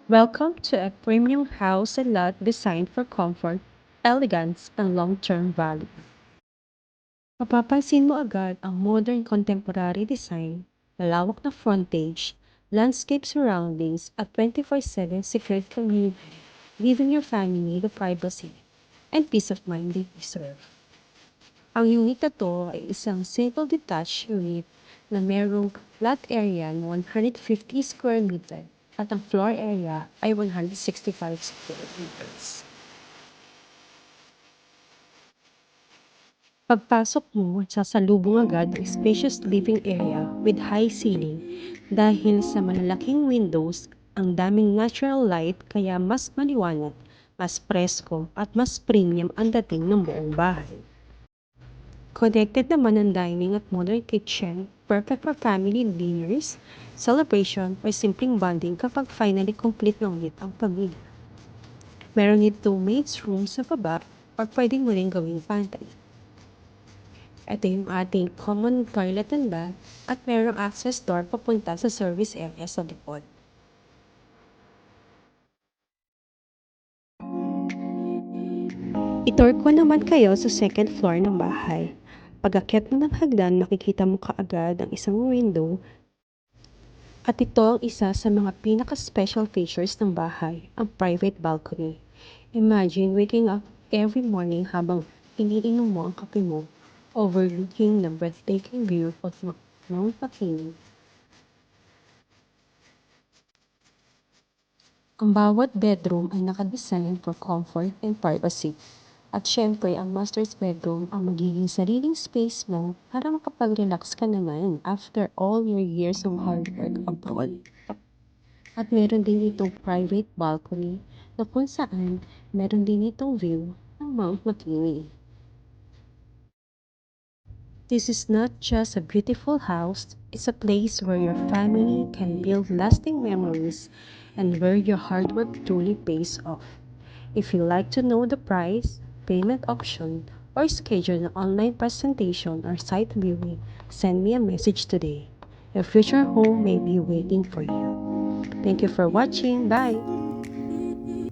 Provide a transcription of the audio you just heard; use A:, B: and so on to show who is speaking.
A: Welcome to a premium house and lot designed for comfort, elegance, and long-term value. Mapapansin mo agad ang modern contemporary design, malawak na frontage, landscape surroundings at 24/7 security community, giving your family the privacy and peace of mind they deserve. Ang unit na to ay isang simple detached unit na merong lot area na 150 square meter at ang floor area ay 165 square meters. Pagpasok mo, sasalubong agad ang spacious living area with high ceiling dahil sa malalaking windows, ang daming natural light kaya mas maliwanag, mas presko at mas premium ang dating ng buong bahay. Connected naman ang dining at modern kitchen, perfect for family dinners, celebration, or simpleng bonding kapag finally complete ng ulit ang pamilya. Meron dito maid's room sa baba or pwedeng mo rin gawing pantry. Ito yung ating common toilet and bath at merong access door papunta sa service area sa likod. Itour ko naman kayo sa second floor ng bahay. Pag-akyat mo ng hagdan, makikita mo kaagad ang isang window at ito ang isa sa mga pinaka-special features ng bahay, ang private balcony. Imagine waking up every morning habang iniinom mo ang kape mo, overlooking the breathtaking view of Mount Makiling. Ang bawat bedroom ay nakadesign for comfort and privacy. At syempre, ang master's bedroom ang magiging sariling space mo para makapag-relax ka naman after all your years of hard work abroad. At meron din itong private balcony na kung saan meron din itong view ng Mount McKinley. This is not just a beautiful house, it's a place where your family can build lasting memories and where your hard work truly pays off. If you'd like to know the price, payment option, or schedule an online presentation or site viewing, send me a message today. Your future home may be waiting for you. Thank you for watching. Bye!